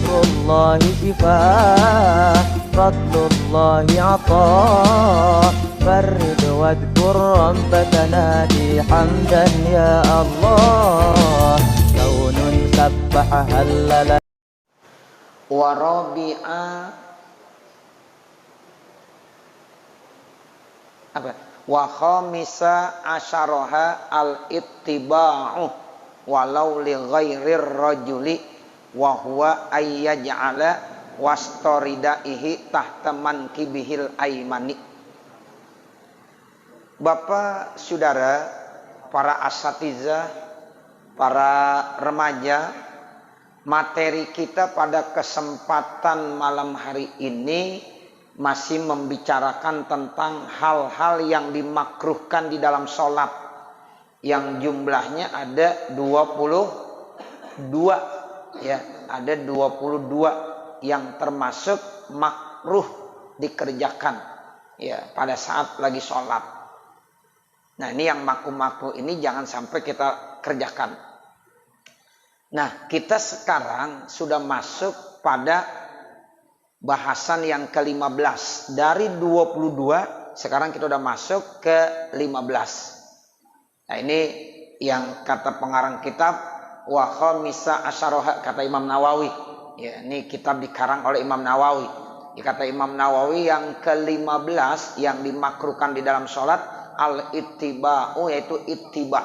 zikrullahi shifaa, fadlullahi ataa, farrid wadhkur rabbaka nadi hamdan ya Allah, kaunun sabbaha halala wa rabi'a apa wa khamisa asyaraha al-ittiba'u walau li ghairir rajuli wa huwa ayyaj'ala wastoridaihi tahta mankibihil aymani. Bapak, saudara, para asatizah, para remaja, materi kita pada kesempatan malam hari ini masih membicarakan tentang hal-hal yang dimakruhkan di dalam sholat, yang jumlahnya ada 22 ya, ada 22 yang termasuk makruh dikerjakan ya pada saat lagi sholat. Nah, ini yang makruh-makruh ini jangan sampai kita kerjakan. Nah, kita sekarang sudah masuk pada bahasan yang ke-15. Dari 22 sekarang kita udah masuk ke 15. Nah, ini yang kata pengarang kitab wa khamisa asyaraha, kata Imam Nawawi. Ya, ini kitab dikarang oleh Imam Nawawi. Kata Imam Nawawi yang ke-15 yang dimakruhkan di dalam sholat al-ittiba'u, yaitu ittiba.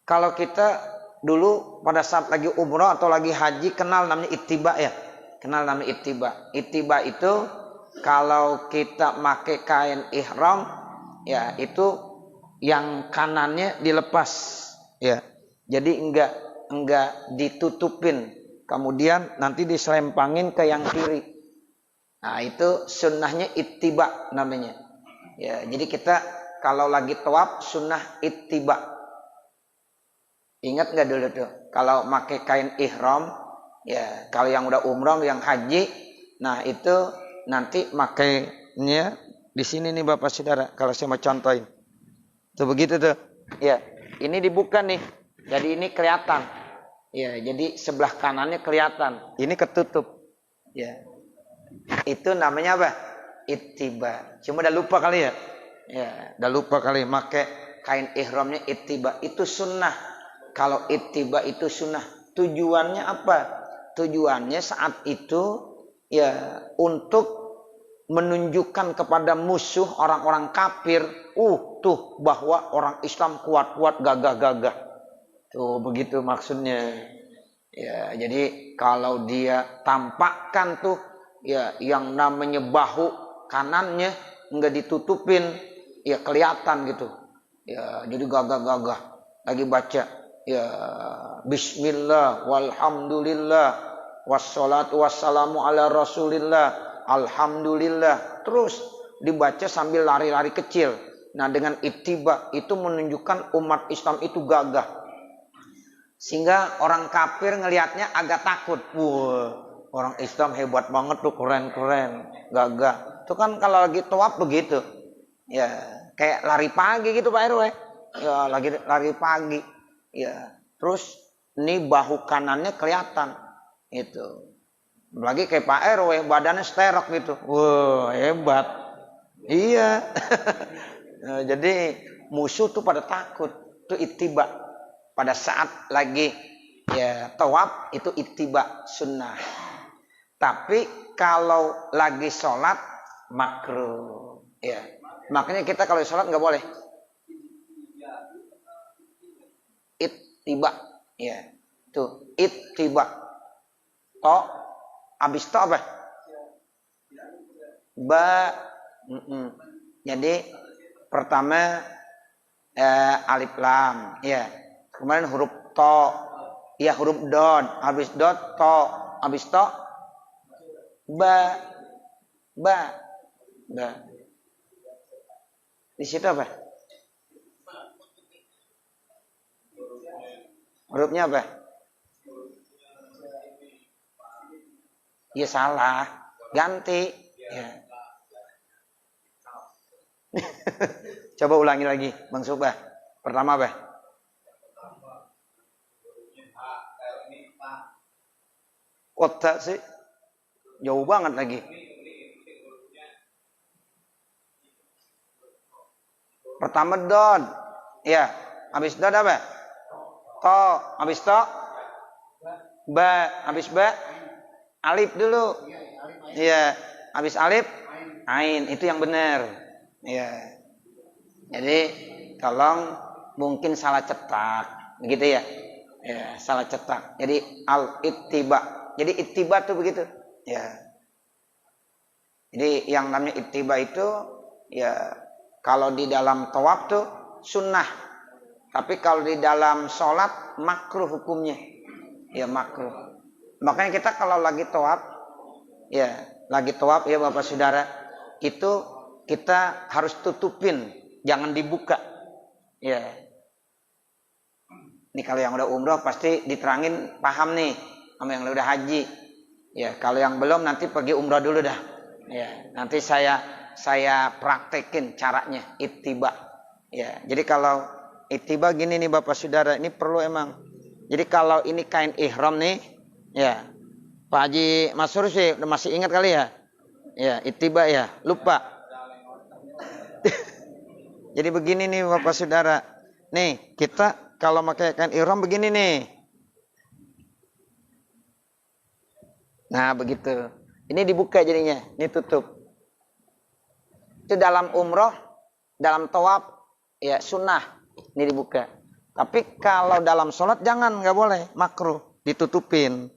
Kalau kita dulu pada saat lagi umrah atau lagi haji kenal namanya ittiba ya. Kenal namanya ittiba. Ittiba itu kalau kita pakai kain ihram ya, itu yang kanannya dilepas ya. Jadi enggak ditutupin. Kemudian nanti diselempangin ke yang kiri. Nah, itu sunnahnya ittiba namanya. Ya, jadi kita kalau lagi tawaf sunnah ittiba. Ingat nggak dulu tuh kalau pakai kain ihram ya, kalau yang udah umrah, yang haji, nah itu nanti makainya di sini nih Bapak Saudara, kalau saya mau contohin. Tuh begitu tuh. Ya, ini dibuka nih. Jadi ini kelihatan. Ya, jadi sebelah kanannya kelihatan. Ini ketutup. Ya. Itu namanya apa? Ittiba. Cuma udah lupa kali ya. Ya, udah lupa kali pakai kain ihramnya ittiba. Itu sunnah. Kalau ittiba itu sunnah. Tujuannya apa? Tujuannya saat itu ya untuk menunjukkan kepada musuh orang-orang kafir, tuh bahwa orang Islam kuat-kuat, gagah-gagah. Tuh begitu maksudnya. Ya, jadi kalau dia tampakkan tuh ya yang namanya bahu kanannya enggak ditutupin, ya kelihatan gitu. Ya, jadi gagah-gagah. Lagi baca ya bismillah walhamdulillah wassalatu wassalamu ala rasulillah alhamdulillah, terus dibaca sambil lari-lari kecil. Nah, dengan ittiba itu menunjukkan umat Islam itu gagah, sehingga orang kafir ngelihatnya agak takut. Wah, orang Islam hebat banget tuh, keren-keren, gagah. Itu kan kalau lagi tawaf begitu ya, kayak lari pagi gitu Pak RW ya, lagi lari pagi ya, terus ini bahu kanannya kelihatan itu. Lagi kayak Pak RW, badannya sterok gitu. Wah, hebat. Iya. Nah, jadi musuh tuh pada takut. Itu ittiba. Pada saat lagi ya tawaf itu ittiba sunnah. Tapi kalau lagi sholat makruh. Ya. Makanya kita kalau sholat nggak boleh. Ittiba. Ya. Tuh, ittiba. Habis itu apa? Ba. Jadi pertama alif lam, ya. Kemudian huruf to, ya huruf dot. Habis dot to, habis to ba. Di situ apa? Hurufnya apa? Ya salah, ganti. Ya. Coba ulangi lagi, Bang Subah. Pertama apa? Kota sih jauh banget lagi. Pertama dod. Ya, habis dod apa? To, habis to ba, habis ba alif dulu. Iya, habis alif ain, itu yang benar. Iya. Jadi tolong mungkin salah cetak, begitu ya. Ya, salah cetak. Jadi al-ittiba. Jadi ittiba tuh begitu. Ya. Jadi yang namanya ittiba itu ya kalau di dalam tawaf tuh sunnah. Tapi kalau di dalam sholat makruh hukumnya. Ya makruh. Makanya kita kalau lagi tawaf, ya lagi tawaf ya Bapak Saudara, itu kita harus tutupin, jangan dibuka. Ya. Ini kalau yang udah umroh pasti diterangin paham nih sama yang udah haji. Ya, kalau yang belum nanti pergi umroh dulu dah. Ya, nanti saya praktekin caranya ittiba. Ya, jadi kalau ittiba gini nih Bapak Saudara, ini perlu emang. Jadi kalau ini kain ihram nih, ya. Pak Haji Masur sih masih ingat kali ya? Ya, ittiba ya, lupa. Jadi begini nih Bapak Saudara. Nih, kita kalau pakai kain ihram begini nih. Nah, begitu. Ini dibuka jadinya, ini tutup. Itu dalam umroh, dalam tawaf, ya sunnah, ini dibuka. Tapi kalau dalam sholat jangan, nggak boleh, makruh, ditutupin.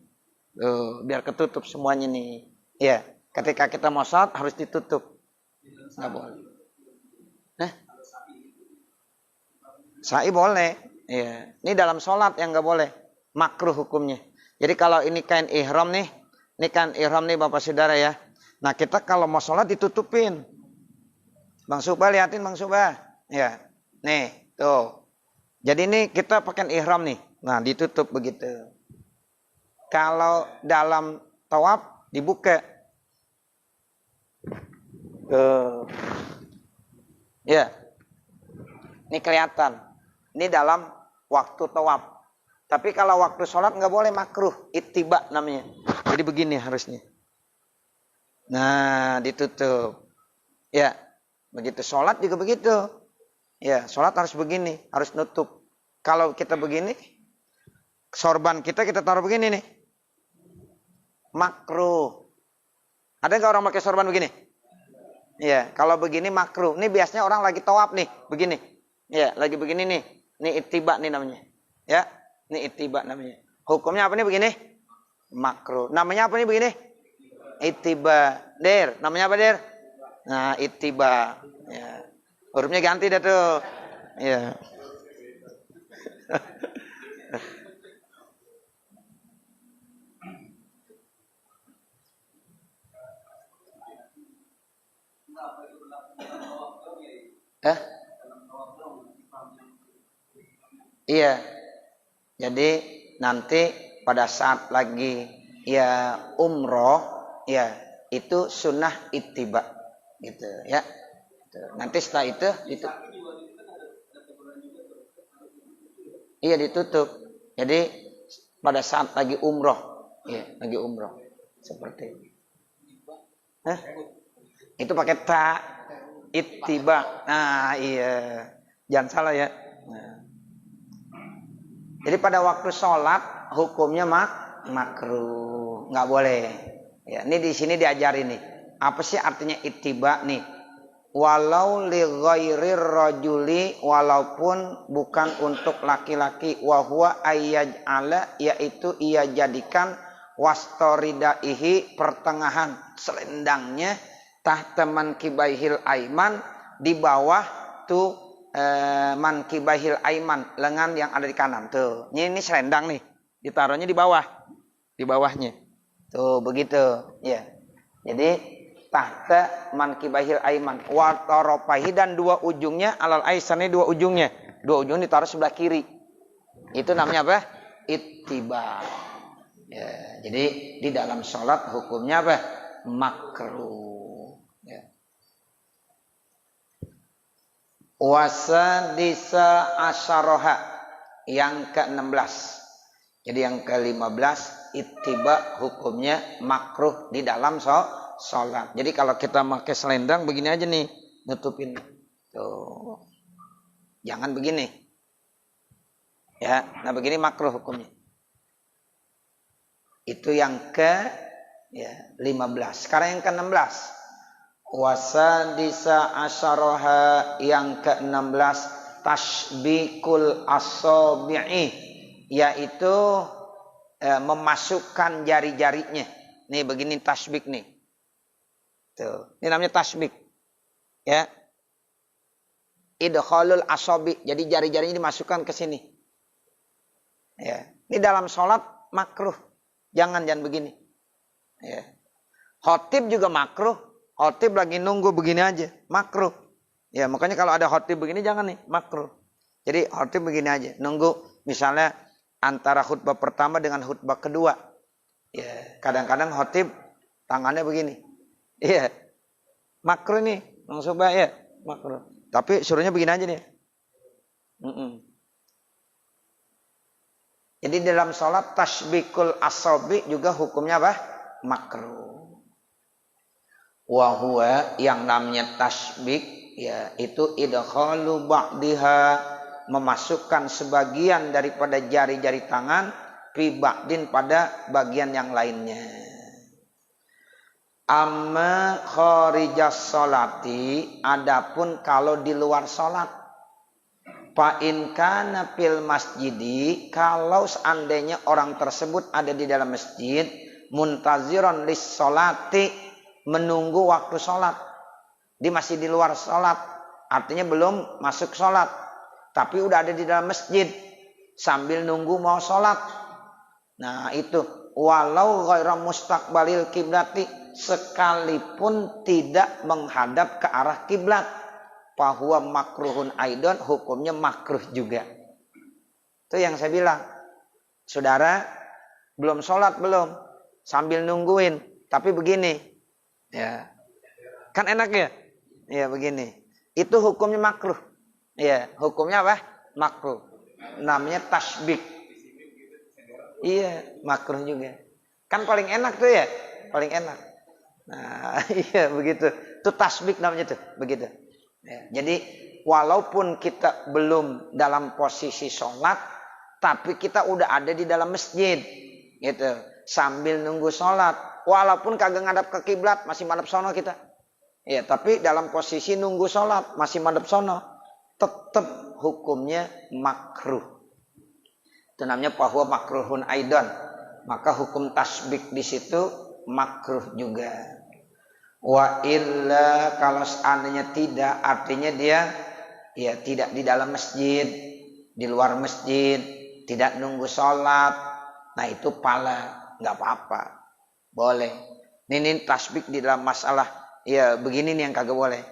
Biar ketutup semuanya nih. Ya, ketika kita mau sholat harus ditutup, nggak boleh. Nah, sa'i boleh. Ya, ini dalam sholat yang nggak boleh, makruh hukumnya. Jadi kalau ini kain ihram nih, ini kain ihram nih Bapak Saudara ya. Nah kita kalau mau sholat ditutupin. Bang Subah liatin Bang Subah. Ya, nih tuh. Jadi ini kita pakai ihram nih. Nah ditutup begitu. Kalau dalam tawaf dibuka. Tuh. Ya, ini kelihatan. Ini dalam waktu tawaf. Tapi kalau waktu sholat nggak boleh, makruh. Ittiba namanya. Jadi begini harusnya. Nah, ditutup. Ya, begitu. Sholat juga begitu. Ya, sholat harus begini. Harus nutup. Kalau kita begini, sorban kita taruh begini nih. Makruh. Ada nggak orang pakai sorban begini? Ya, kalau begini makruh. Ini biasanya orang lagi tawaf nih. Begini. Ya, lagi begini nih. Ini ittiba nih namanya. Ya, ini ittiba namanya. Hukumnya apa nih begini? Makruh. Namanya apa nih begini? Ittiba. Der, namanya apa Der? Nah, ittiba. Ya. Hurufnya ganti dah tuh. Ya. Iya. Jadi nanti pada saat lagi ya umroh ya itu sunnah ittiba gitu ya. Nanti setelah itu iya ditutup. Jadi pada saat lagi umroh ya lagi umroh seperti ini. Itu pakai ta ittiba. Nah iya jangan salah ya. Nah. Jadi pada waktu sholat hukumnya makruh, nggak boleh. Ya, ini di sini diajarin nih. Apa sih artinya ittiba nih? Walau li ghairir rajuli, walaupun bukan untuk laki-laki, wa huwa ayyaj'ala, yaitu ia jadikan wastoridaihi pertengahan selendangnya tahta mankibaihil aiman, di bawah tuh mankibahil aiman, lengan yang ada di kanan tuh. Ini selendang nih, ditaruhnya di bawahnya. Tuh begitu, ya. Jadi tahta mankibahil aiman wa tarafahi, dan dua ujungnya alal aisani, dua ujung ditaruh sebelah kiri. Itu namanya apa? Ittiba. Ya, jadi di dalam sholat hukumnya apa? Makruh. Ya. Wasadisa asyaroha, yang ke-16. Jadi yang ke-15 ittiba hukumnya makruh di dalam sholat. Jadi kalau kita pakai selendang begini aja nih, nutupin. Tuh. Jangan begini. Ya, nah begini makruh hukumnya. Itu yang ke-15. Sekarang yang ke-16. Wasadisa asyaraha, yang ke-16 tasbikul asabi'i, yaitu memasukkan jari-jarinya. Nih begini tasbik nih. Tuh, ini namanya tasbik. Ya. Idkhalul asabi, jadi jari-jarinya dimasukkan ke sini. Ya. Ini dalam sholat makruh. Jangan begini. Ya. Khotib juga makruh. Khotib lagi nunggu begini aja, makruh. Ya, makanya kalau ada khotib begini jangan nih, makruh. Jadi khotib begini aja, nunggu misalnya antara khutbah pertama dengan khutbah kedua. Ya, kadang-kadang khotib tangannya begini. Iya. Makruh nih, langsung ya, makruh. Tapi suruhnya begini aja nih. Jadi dalam sholat tasbikul asabi juga hukumnya apa? Makruh. Wahua, yang namanya tasbik, ya itu idkhalu ba'diha, memasukkan sebagian daripada jari-jari tangan fi ba'din, pada bagian yang lainnya. Amma kharijas sholati, adapun kalau di luar sholat. Fa in kana fil masjidi, kalau seandainya orang tersebut ada di dalam masjid, muntaziron lis sholati, menunggu waktu sholat. Dia masih di luar sholat, artinya belum masuk sholat, tapi udah ada di dalam masjid sambil nunggu mau sholat. Nah itu walau ghaira mustaqbalil kiblati, sekalipun tidak menghadap ke arah kiblat, fahuwa makruhun aidon, hukumnya makruh juga. Itu yang saya bilang, saudara belum sholat belum, sambil nungguin, tapi begini, ya kan enak ya, ya begini, itu hukumnya makruh. Ya, hukumnya apa? Makruh. Namanya tasbik. Iya, makruh juga. Kan paling enak tuh ya, paling enak. Nah, iya begitu. Itu tasbik namanya tuh, begitu. Ya, jadi walaupun kita belum dalam posisi sholat, tapi kita udah ada di dalam masjid, gitu. Sambil nunggu sholat, walaupun kagak ngadap ke kiblat, masih madep sono kita. Ya, tapi dalam posisi nunggu sholat, masih madep sono, tetap hukumnya makruh. Itu namanya fahuwa makruhun aidon. Maka hukum tasbik di situ makruh juga. Wa illa, kalau seandainya tidak, artinya dia ya tidak di dalam masjid, di luar masjid, tidak nunggu sholat, nah itu pala, nggak apa-apa, boleh. Ini tasbik di dalam masalah ya begini nih yang kagak boleh.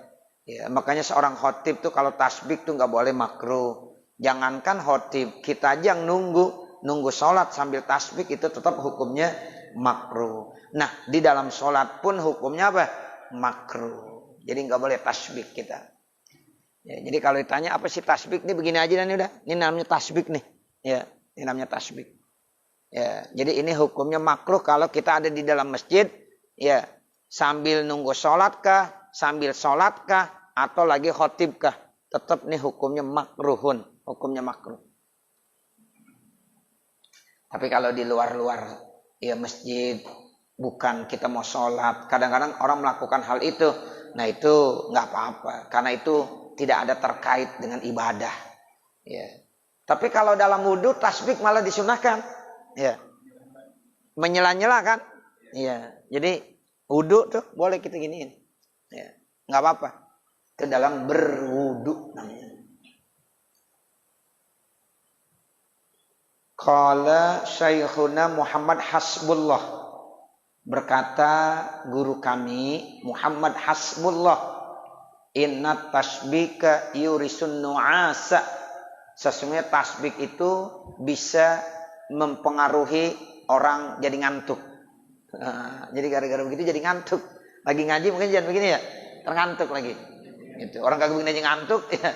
Ya, makanya seorang khotib tuh kalau tasbik tuh nggak boleh, makruh. Jangankan khotib, kita aja yang nunggu sholat sambil tasbik itu tetap hukumnya makruh. Nah di dalam sholat pun hukumnya apa? Makruh. Jadi nggak boleh tasbik kita. Ya, jadi kalau ditanya apa sih tasbik, nih begini aja dan udah. Ini namanya tasbik nih. Ya, ini namanya tasbik. Ya, jadi ini hukumnya makruh kalau kita ada di dalam masjid, ya sambil nunggu sholat kah, sambil sholat kah, atau lagi khotib kah, tetap nih hukumnya makruhun, hukumnya makruh. Tapi kalau di luar-luar ya masjid, bukan kita mau sholat, kadang-kadang orang melakukan hal itu, nah itu nggak apa-apa, karena itu tidak ada terkait dengan ibadah. Ya. Tapi kalau dalam wudhu tasbik malah disunahkan, ya, menyela-nyela kan, ya. Jadi wudhu tuh boleh kita giniin, ya, nggak apa-apa. Itu dalam berwudhu namanya. Qala Syekhuna Muhammad Hasbullah, berkata guru kami Muhammad Hasbullah, inna tasbika yurisun nu'asa, sesungguhnya tasbik itu bisa mempengaruhi orang jadi ngantuk. Nah, jadi gara-gara begitu jadi ngantuk. Lagi ngaji mungkin jangan begini ya, terngantuk lagi. Gitu. Orang kagak begini aja ngantuk ya.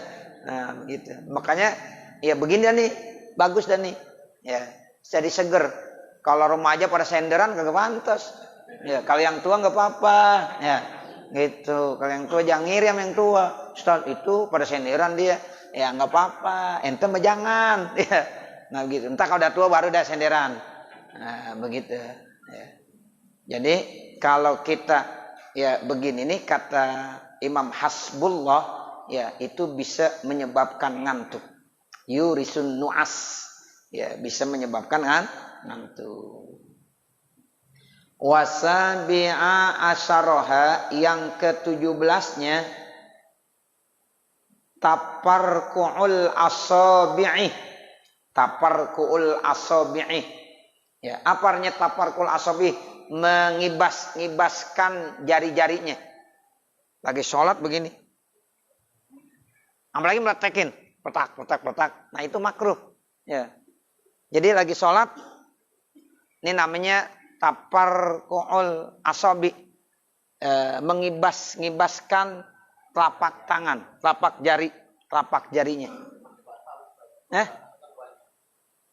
Nah, begitu. Makanya ya begini dah nih, bagus dah nih. Ya, jadi seger. Kalau remaja pada senderan kagak pantas. Ya, kalau yang tua nggak apa-apa. Ya, gitu. Kalau yang tua jangan ngiri sama yang tua. Ustaz itu pada senderan dia. Ya nggak apa-apa. Ente mah jangan. Ya, nah gitu. Entah kalau udah tua baru udah senderan. Nah, begitu. Ya. Jadi kalau kita ya begini nih kata Imam Hasbullah, ya itu bisa menyebabkan ngantuk. Yurisun nu'as, ya bisa menyebabkan ngantuk. Wasabi'a asyaroha, yang ke-17-nya taparku'ul asabi'i. Taparku'ul asabi'i. Ya, apa artinya taparku'ul asabi'i? Mengibas-ngibaskan jari-jarinya. Lagi sholat begini. Apalagi meletekin, petak. Nah itu makruh. Ya. Jadi lagi sholat, ini namanya taparku'ul asabi, mengibas-ngibaskan telapak tangan, telapak jarinya.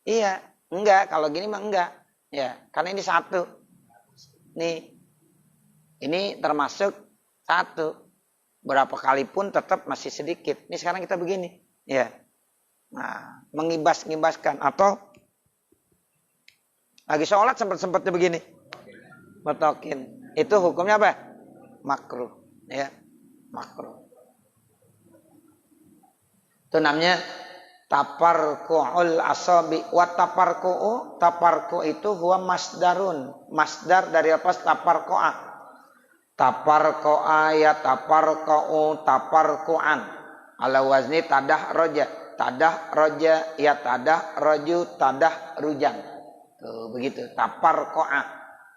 Iya, enggak. Kalau gini mah enggak. Ya, karena ini satu. Nih, ini termasuk satu. Berapa kali pun tetap masih sedikit. Ini sekarang kita begini. Ya. Nah, mengibas-ngibaskan atau lagi sholat sempat-sempatnya begini. Betokin. Itu hukumnya apa? Makruh. Ya. Makruh. Itu namanya taparku'ul asabi. Wa taparku itu huwa masdarun. Masdar dari apa? Taparku'a. Taparku'a ya taparku'u taparku'an. Ala wazni tadah roja. Tadah roja ya tadah roju tadah rujan. Tuh begitu. Taparku'a.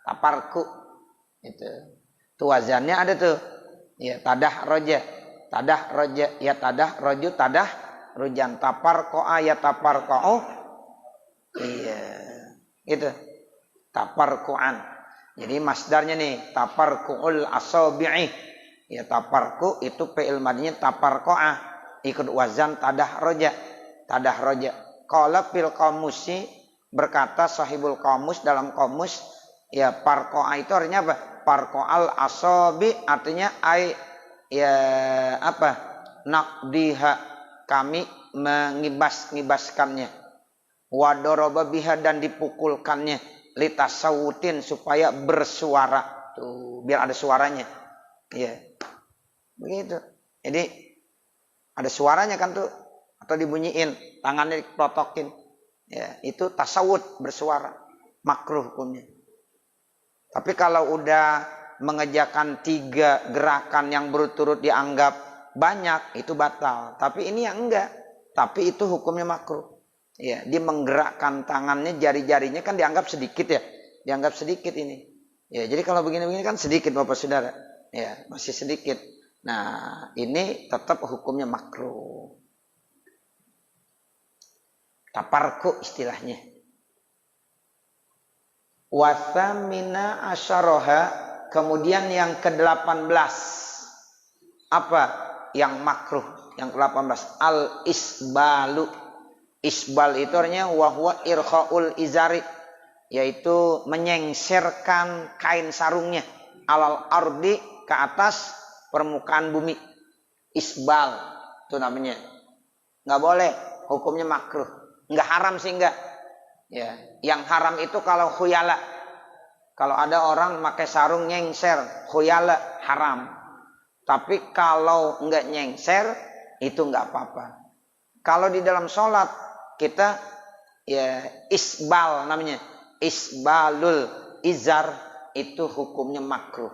Taparku. Itu. Tuh wazannya ada tuh. Ya tadah roja. Tadah roja ya tadah roju tadah rujan. Taparku'a ya taparku'u. Iya. Gitu. Taparku'an. Jadi masdarnya nih taparku'ul asabi'i. Ya taparku itu fi'il madhinya taparku'a. Ikut wazan tadah roja. Tadah roja. Qala fil qamusi, berkata sahibul qamus dalam qamus, ya parko'a itu artinya apa? Parko'al asabi artinya ya apa? Naqdiha, kami mengibas-ngibaskannya. Wadoroba biha, dan dipukulkannya. Litasawutin, supaya bersuara. Tuh, biar ada suaranya. Iya. Begitu. Jadi ada suaranya kan tuh, atau dibunyiin, tangannya diprotokin. Ya, itu tasawut, bersuara. Makruh hukumnya. Tapi kalau udah mengerjakan 3 gerakan yang berturut dianggap banyak, itu batal. Tapi ini yang enggak. Tapi itu hukumnya makruh. Ya, dia menggerakkan tangannya, jari-jarinya kan dianggap sedikit ya. Dianggap sedikit ini. Ya, jadi kalau begini-begini kan sedikit Bapak Saudara. Ya, masih sedikit. Nah, ini tetap hukumnya makruh. Taparku istilahnya. Wathamina asyaroha, kemudian yang ke-18. Apa yang makruh? Yang ke-18 al-isbalu. Isbal itu artinya wahwa irkhaul izari, yaitu menyengserkan kain sarungnya alal ardi, ke atas permukaan bumi. Isbal itu namanya. Nggak boleh, hukumnya makruh. Nggak haram sih enggak. Ya, yang haram itu kalau khuyala. Kalau ada orang pakai sarung nyengser, khuyala haram. Tapi kalau enggak nyengser itu enggak apa-apa. Kalau di dalam sholat kita ya isbal namanya, isbalul izar, itu hukumnya makruh.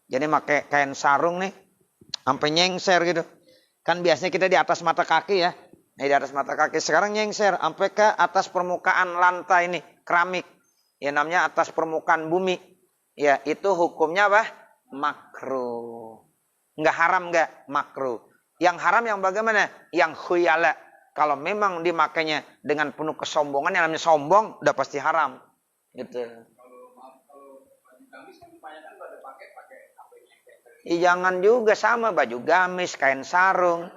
Jadi pakai kain sarung nih sampai nyengser gitu. Kan biasanya kita di atas mata kaki ya. Di atas mata kaki, sekarang nyengser sampai ke atas permukaan lantai ini, keramik. Ya namanya atas permukaan bumi. Ya, itu hukumnya apa? Makruh. Enggak haram enggak? Makruh. Yang haram yang bagaimana? Yang khuyala. Kalau memang dimakainya dengan penuh kesombongan, yang namanya sombong, udah pasti haram. Gitu. Jangan juga sama baju gamis, kain sarung.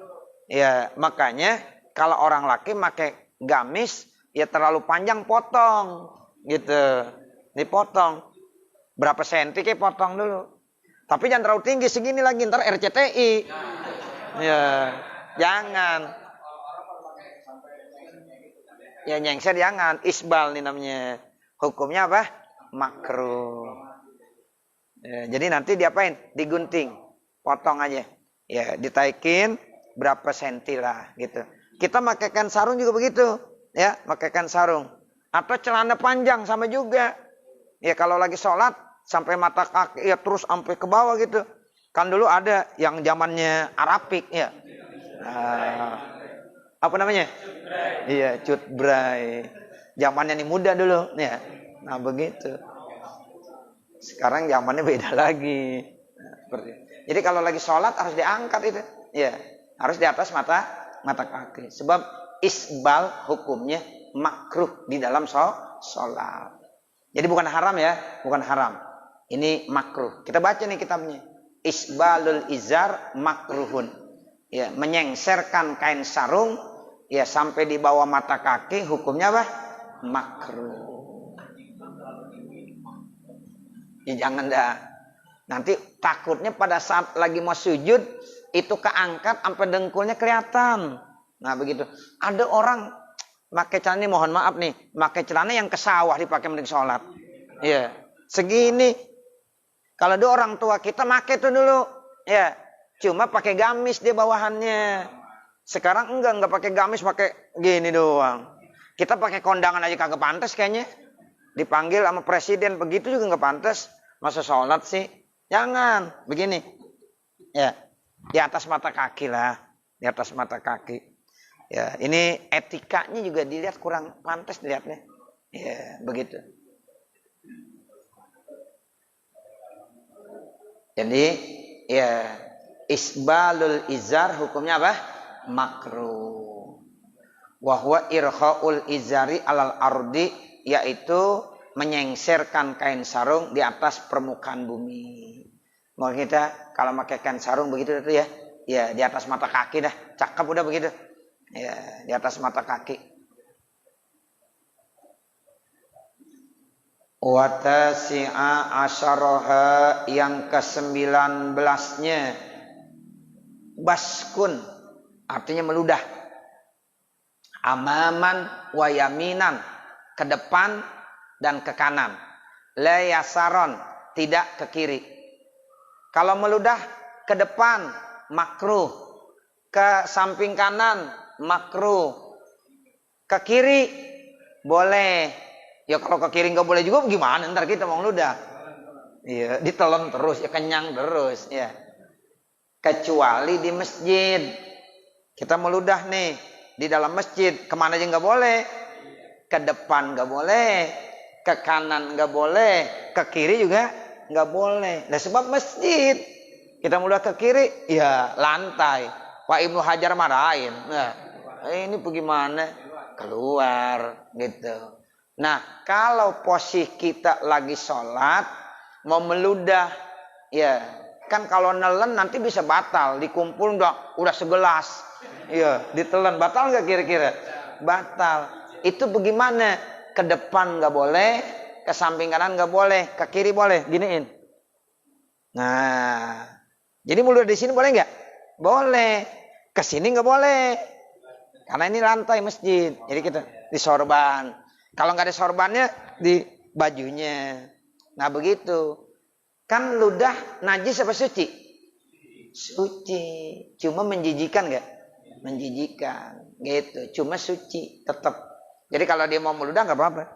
Ya, makanya kalau orang laki pakai gamis, ya terlalu panjang potong gitu. Dipotong. Berapa senti kayak potong dulu. Tapi jangan terlalu tinggi segini lagi ntar RCTI. Ya, jangan. Ya nyengser jangan, isbal nih namanya. Hukumnya apa? Makruh. Ya, jadi nanti diapain? Digunting, potong aja. Ya, ditaikin berapa senti lah gitu. Kita makaikan sarung juga begitu, ya, makaikan sarung. Atau celana panjang sama juga. Ya kalau lagi sholat sampai mata kaki ya terus sampai ke bawah gitu. Kan dulu ada yang zamannya Arabik ya. Apa namanya? Iya, cutbray. Zamannya nih muda dulu, ya. Nah, begitu. Sekarang zamannya beda lagi. Nah, seperti itu. Jadi kalau lagi sholat harus diangkat itu. Ya, harus di atas mata kaki. Sebab isbal hukumnya makruh di dalam sholat. Jadi bukan haram ya, bukan haram. Ini makruh. Kita baca nih kitabnya. Isbalul izar makruhun. Ya, menyengserkan kain sarung ya sampai di bawah mata kaki hukumnya apa? Makruh. Ya jangan dah. Nanti takutnya pada saat lagi mau sujud itu keangkat sampai dengkulnya kelihatan. Nah begitu. Ada orang pakai celana, mohon maaf nih, pakai celana yang ke sawah dipakai mending sholat. Ya, segini. Kalau ada orang tua kita pakai tuh dulu, ya, cuma pakai gamis di bawahannya. Sekarang enggak pakai gamis, pakai gini doang. Kita pakai kondangan aja kagak pantas kayaknya. Dipanggil sama presiden begitu juga nggak pantas. Masa sholat sih? Jangan begini. Ya, di atas mata kaki lah, di atas mata kaki. Ya, ini etikanya juga dilihat kurang pantas dilihatnya. Ya, begitu. Jadi, ya isbalul izar hukumnya apa? Makruh. Wa huwa irkhaul izari alal ardi, yaitu menyengserkan kain sarung di atas permukaan bumi. Mau kita kalau pakai kain sarung begitu itu ya. Ya, di atas mata kaki dah. Cakep udah begitu. Ya, di atas mata kaki. Wa tasi'a asyaraha, yang ke-19-nya baskun, artinya meludah. Amaman wa yaminan, ke depan dan ke kanan. La yasaron, tidak ke kiri. Kalau meludah ke depan makruh, ke samping kanan makruh, ke kiri boleh. Ya kalau ke kiri nggak boleh juga gimana? Ntar kita mau meludah. Iya, ditelan terus, ya kenyang terus, ya. Kecuali di masjid. Kita meludah nih di dalam masjid, kemana aja nggak boleh. Ke depan nggak boleh, ke kanan nggak boleh, ke kiri juga nggak boleh. Nah sebab masjid, kita meludah ke kiri, ya lantai. Pak Ibnu Hajar marahin. Nah, ini bagaimana? Keluar, gitu. Nah, kalau posisi kita lagi sholat, mau meludah, ya kan kalau nelen nanti bisa batal, dikumpul udah segelas, ya ditelan, batal nggak kira-kira? Batal. Itu bagaimana? Ke depan nggak boleh, ke samping kanan nggak boleh, ke kiri boleh, giniin. Nah, jadi meludah di sini boleh nggak? Boleh. Ke sini nggak boleh, karena ini lantai masjid, jadi kita di sorban. Kalau nggak ada sorbannya di bajunya. Nah begitu. Kan ludah najis apa suci? Suci. Cuma menjijikan nggak? Menjijikan. Gitu. Cuma suci tetap. Jadi kalau dia mau meludah nggak apa-apa.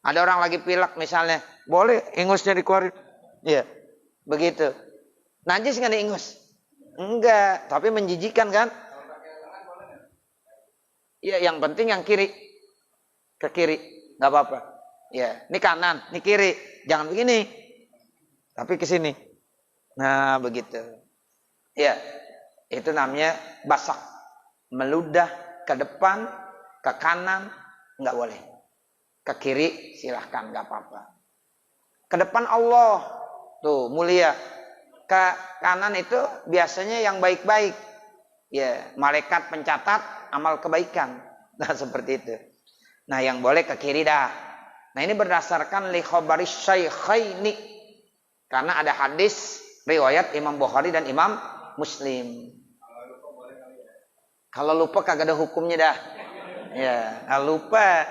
Ada orang lagi pilek misalnya, boleh ingusnya dikeluarin. Iya. Begitu. Najis nggak ada ingus? Enggak. Tapi menjijikan kan? Iya. Yang penting yang kiri. Ke kiri, nggak apa-apa. Ya, ini kanan, ini kiri, jangan begini, tapi ke sini. Nah, begitu. Ya, itu namanya basak, meludah ke depan, ke kanan, nggak boleh. Ke kiri, silahkan, nggak apa-apa. Ke depan Allah, tuh mulia. Ke kanan itu biasanya yang baik-baik. Ya, malaikat pencatat amal kebaikan. Nah, seperti itu. Nah, yang boleh ke kiri dah. Nah, ini berdasarkan li khabaris syaikhaini. Karena ada hadis riwayat Imam Bukhari dan Imam Muslim. Kalau lupa kagak ada hukumnya dah. Ya, kalau lupa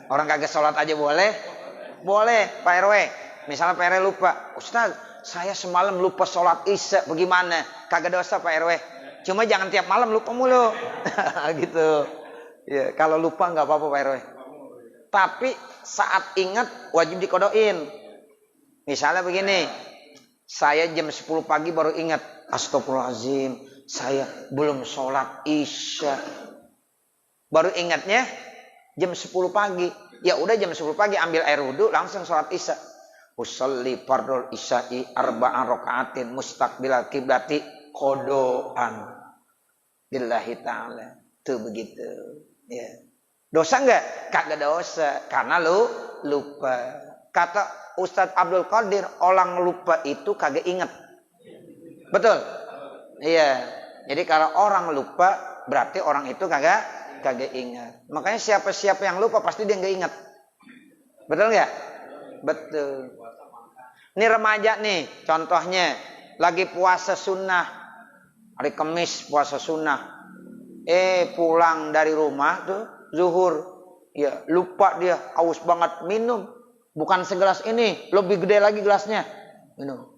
orang kagak sholat aja boleh. Boleh, Pak RW. Misalnya Pak RW lupa, Ustaz, saya semalam lupa sholat isya, bagaimana? Kagak dosa Pak RW. Cuma jangan tiap malam lupa mulu. Gitu. Ya, kalau lupa nggak apa-apa Pak RW. Tapi saat ingat wajib dikodoin. Misalnya begini, saya jam 10 pagi baru ingat, astagfirullahaladzim, saya belum sholat isya. Baru ingatnya jam 10 pagi. Ya udah jam 10 pagi ambil air wudhu langsung sholat isya. Usolli fardul isya'i arba'an raka'atin mustaqbilal kiblati kodoan. Billahi ta'ala. Tuh begitu. Ya. Dosa enggak? Kagak dosa. Karena lu lupa. Kata Ustadz Abdul Qadir, orang lupa itu kagak ingat. Betul? Iya. Jadi kalau orang lupa, berarti orang itu kagak ingat. Makanya siapa-siapa yang lupa pasti dia nggak ingat. Betul nggak? Betul. Ini remaja nih, contohnya lagi puasa sunnah, hari Kamis puasa sunnah. Pulang dari rumah tuh zuhur, ya lupa dia, haus banget minum. Bukan segelas ini, lebih gede lagi gelasnya. Minum.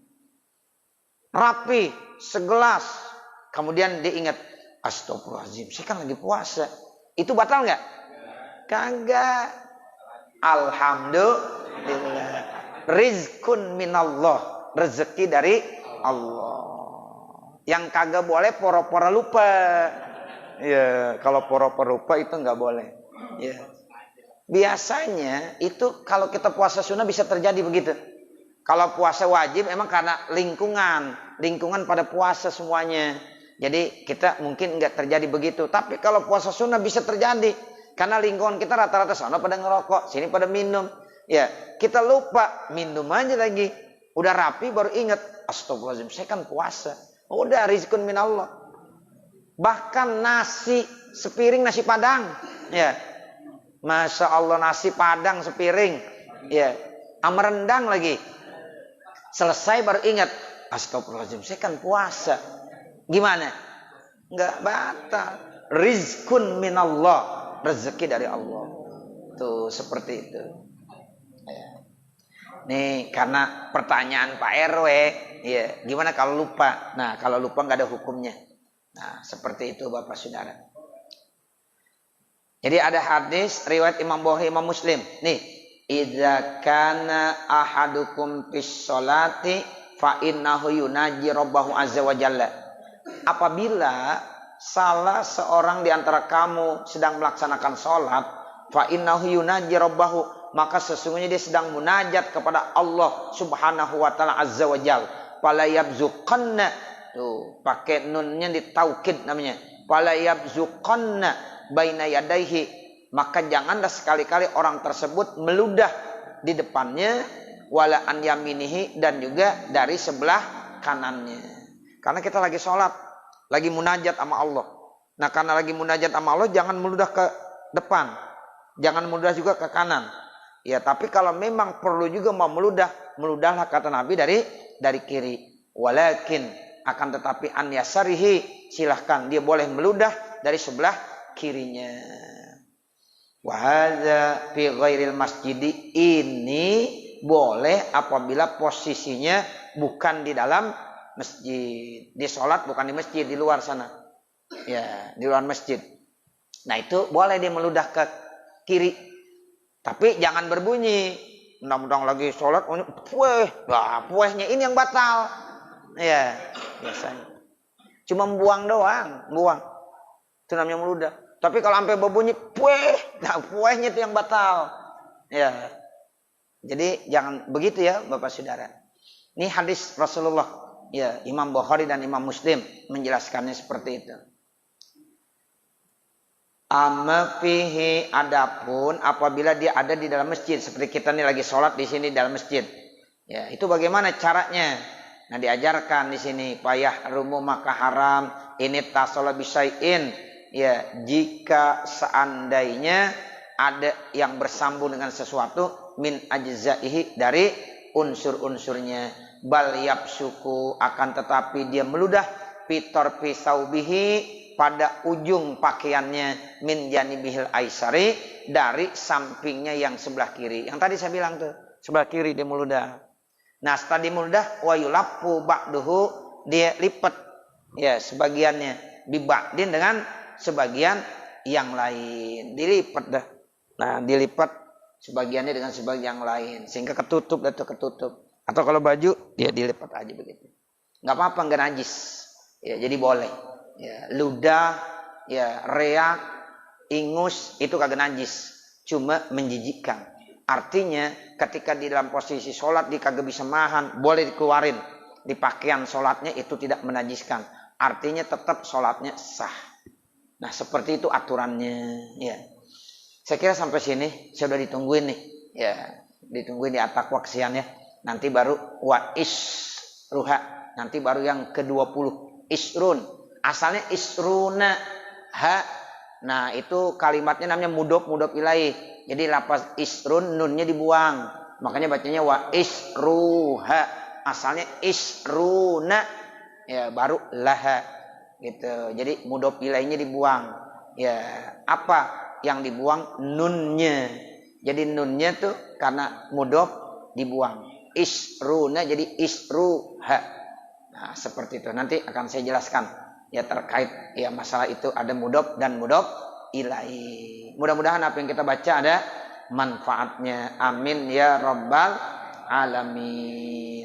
Rapi, segelas. Kemudian dia ingat, astagfirullahaladzim, saya kan lagi puasa. Itu batal nggak? Kagak. Alhamdulillah. Rizkun minallah. Rezeki dari Allah. Yang kagak boleh poro-poro lupa. Ya, kalau poro-poro lupa itu nggak boleh. Ya. Biasanya itu kalau kita puasa sunnah bisa terjadi begitu. Kalau puasa wajib emang karena lingkungan pada puasa semuanya. Jadi kita mungkin nggak terjadi begitu. Tapi kalau puasa sunnah bisa terjadi. Karena lingkungan kita rata-rata sana pada ngerokok, sini pada minum. Ya, kita lupa, minum aja lagi. Udah rapi baru ingat, astagfirullahaladzim, saya kan puasa. Udah rizkun minallah. Bahkan nasi sepiring nasi padang. Ya. Masya Allah nasi padang sepiring. Ya. Sama rendang lagi. Selesai baru ingat, astagfirullahaladzim, saya kan puasa. Gimana? Enggak batal. Rizkun minallah. Rezeki dari Allah. Tuh seperti itu. Ya. Nih karena pertanyaan Pak RW, ya gimana kalau lupa? Nah kalau lupa nggak ada hukumnya. Nah seperti itu Bapak Saudara. Jadi ada hadis riwayat Imam Bukhari Imam Muslim. Nih, idza kana ahadukum fis sholati fa innahu yunaji rabbahu azza wa jalla. Apabila salah seorang di antara kamu sedang melaksanakan sholat, fa innahu yunaji rabbahu, maka sesungguhnya dia sedang munajat kepada Allah Subhanahu wa taala azza wa jalla. Fala yabzuqanna, tuh pakai nunnya ditaukid namanya. Fala yabzuqanna baina yadaihi, maka janganlah sekali-kali orang tersebut meludah di depannya, wala an yaminihi, dan juga dari sebelah kanannya. Karena kita lagi sholat, lagi munajat sama Allah. Nah karena lagi munajat sama Allah, jangan meludah ke depan, jangan meludah juga ke kanan. Ya tapi kalau memang perlu juga mau meludah, meludahlah kata Nabi dari kiri. Walakin akan tetapi an yasarihi, silahkan dia boleh meludah dari sebelah kirinya. Wahada fi ghairil masjidi, ini boleh apabila posisinya bukan di dalam masjid. Dia sholat bukan di masjid, di luar sana. Ya, di luar masjid. Nah itu boleh dia meludah ke kiri. Tapi jangan berbunyi. Mudah-mudahan lagi sholat, pueh. Wah, puehnya ini yang batal. Ya, biasanya. Cuma buang doang, buang. Itu namanya meludah. Tapi kalau sampai berbunyi, pueh. Nah, puehnya itu yang batal. Ya. Jadi jangan begitu ya Bapak Saudara. Ini hadis Rasulullah. Ya, Imam Bukhari dan Imam Muslim menjelaskannya seperti itu. Amma fihi, adapun apabila dia ada di dalam masjid, seperti kita nih lagi sholat di sini dalam masjid. Ya, itu bagaimana caranya? Nah, diajarkan di sini payah rumu maka haram ini tasola bisain. Ya, jika seandainya ada yang bersambung dengan sesuatu min ajzaihi dari unsur-unsurnya. Bal yabsuku, akan tetapi dia meludah fitor pisaubihi pada ujung pakaiannya, min janibihil aisari, dari sampingnya yang sebelah kiri. Yang tadi saya bilang tuh, sebelah kiri dia meludah. Nah, setelah dia meludah, wa yulaffu ba'duhu, dia lipat ya sebagiannya, biba'din dengan sebagian yang lain. Dilipat dah. Nah, dilipat sebagiannya dengan sebagian yang lain sehingga ketutup atau ketutup. Atau kalau baju dia dilipat aja begitu. Enggak apa-apa, enggak najis. Ya, jadi boleh. Ya, ludah, ya, reak, ingus itu kagak najis, cuma menjijikkan. Artinya ketika di dalam posisi sholat dia kagak bisa mahan, boleh dikeluarin. Di pakaian sholatnya itu tidak menajiskan. Artinya tetap sholatnya sah. Nah, seperti itu aturannya. Ya, saya kira sampai sini saya sudah ditungguin nih. Ya, ditungguin di atak waksian ya. Nanti baru wa isruha. Nanti baru yang ke-20 isrun. Asalnya isruna ha. Nah, itu kalimatnya namanya mudhof ilaih. Jadi lafaz isrun nunnya dibuang. Makanya bacanya wa isruha. Asalnya isruna. Ya, baru laha. Gitu. Jadi mudhof ilaihnya dibuang. Ya, apa yang dibuang? Nunnya. Jadi nunnya tuh karena mudhof dibuang. Isruna jadi isruha. Nah, seperti itu. Nanti akan saya jelaskan ya terkait ya masalah itu, ada mudhof dan mudhof ilaih. Mudah-mudahan apa yang kita baca ada manfaatnya. Amin ya rabbal alamin.